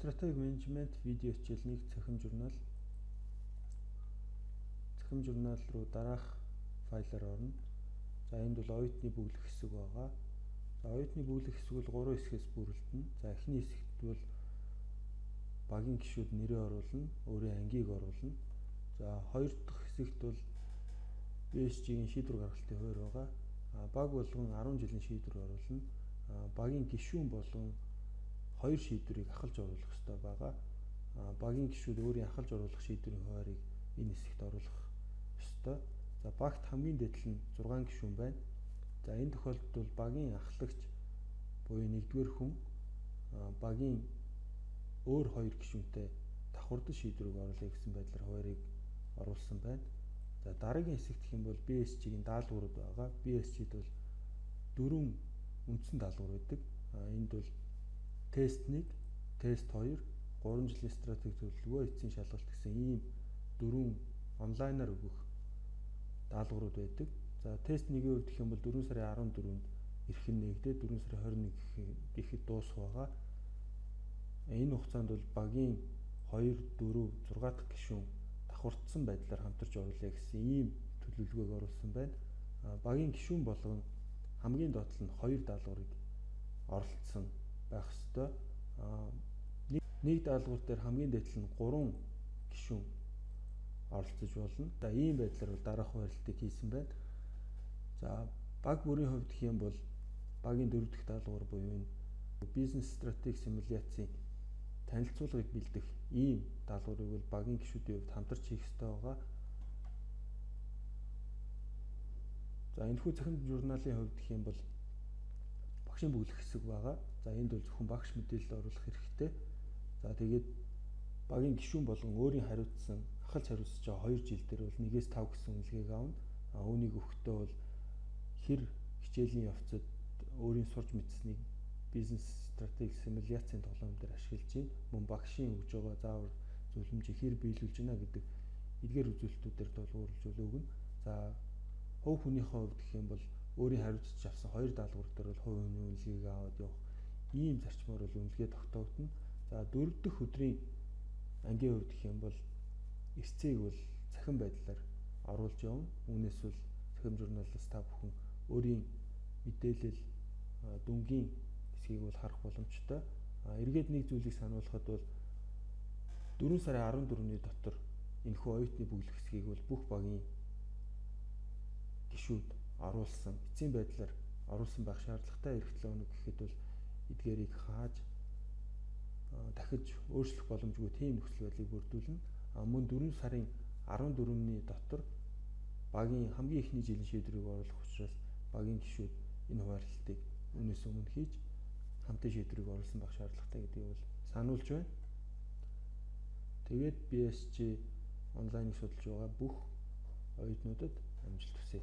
Стратеги менежмент видео хичээлний цахим журнал руу дараах файлаар орно. За энд бол оюутны бүглэх хэсэг байгаа. За оюутны бүглэх хэсэг бол 3 хэсгээс бүрэлдэнэ. За эхний хэсэгт бол багийн гишүүд нэрээ оруулна, өөрийн ангийг оруулна. За хоёр дахь хэсэгт бол BSG-ийн шийдвэр гаргалтын хуваар байгаа. Баг болгон 10 жилийн шийдвэр оруулна. Багийн гишүүн болгон 2 шийдвэрийг ахалж оруулах ёстой байгаа. Багийн гишүүд өөрийн ахалж оруулах шийдвэрийн хуваарийг энэ хэсэгт оруулах ёстой. За багт хамгийн дээдл нь 6 гишүүн байна. За энэ тохиолдолд бол багийн ахлагч буюу 1-р хүн багийн өөр 2 гишүүнтэй давхардал шийдвэрийг оруулъя гэсэн байдлаар хуваарийг оруулсан байна. За дараагийн хэсэгт гэх юм бол BSG-ийн даалгаврууд байгаа. BSG-д бол 4 үндсэн даалгавар байдаг. Энд бол тест 1, тест 2, 3 жилийн стратеги төлөвлөгөө, эцсийн шалгалт гэсэн ийм 4 онлайнаар өгөх даалгаврууд байдаг. За тест 1-ийн хувьд гэх юм бол 4 сарын 14-нд эрхэм нэгдээд 4 сарын 21 гэхэд дуусах байгаа. Энэ хугацаанд бол багийн 2, 4, 6 дахь гишүүн давхардсан байдлаар хамтарч оруулъя гэсэн ийм төлөвлөгөөг оруулсан байна. Багийн гишүүн болгон хамгийн доотлол нь 2 даалгаврыг оролцсон байх ёстой. Нэг даалгавар дээр хамгийн дээдл нь 3 гишүүн оролцож болно. За ийм байдлаар бол дараах хуваарлтыг хийсэн байна. За баг бүрийн хувьд гэх юм бол багийн 4 дахь даалгавар буюу энэ бизнес стратеги симуляцийн танилцуулгыг бэлдэх ийм даалгаврыг бол багийн гишүүдийн хувьд хамтарч хийх ёстой байгаа. За энэхүү цахим журналын хувьд гэх юм бол багшийн бүглэх хэсэг байгаа. За энд бол зөвхөн багш мэдээлэл оруулах хэрэгтэй. За тэгээд багийн гишүүн болгон өөрийн хариуцсан ахалж хариуцж байгаа 2 жил дээр бол 1-5 гэсэн үнэлгээг авна. Үүнийг өгөхдөө бол хэр хичээлийн явцад өөрийн сурч мэдсэнийг бизнес стратеги симуляцийн тоглоом дээр ашиглаж байна. Мөн багшийн өгж байгаа заавар зөвлөмжийг хэр биелүүлж байна гэдэг эдгээр үзүүлэлтүүдээр дуулуурж өгнө. За хувь хүнийхээ хувьд гэх юм бол өөрийн хариуцж авсан 2 даалгавар дээр бол хувь хүний үнэлгээг аваад явах ийм зарчмаар бол үнэлгээ тогтоогдно. За 4 дахь өдрийн ангийн хувьд гэх юм бол эсцэгийг бол цахим байдлаар оруулж явна. Үүнээс бол цахим журналаас та бүхэн өөрийн мэдээлэл дүнгийн хэсгийг бол харах боломжтой. Эргээд нэг зүйлийг сануулхад бол 4 сарын 14-ний дотор энэхүү оюутны бүглэх хэсгийг бол бүх багийн гишүүд оруулсан, эцсийн байдлаар оруулсан байх шаардлагатай. Эх 7 хоног гэхэд бол эдгээрийг хааж дахиж өөрчлөх боломжгүй тийм нөхцөл байдлыг бүрдүүлнэ. Мөн 4 сарын 14-ний дотор багийн хамгийн ихний жилийн шийдвэрийг оруулах учраас багийн гишүүд энэ хуваарлтыг үүнээс өмнө хийж хамтын шийдвэрийг оруулсан байх шаардлагатай гэдгийг бол сануулж байна. Тэгээд BSG онлайныг судалж байгаа бүх оюутнуудад амжилт хүсье.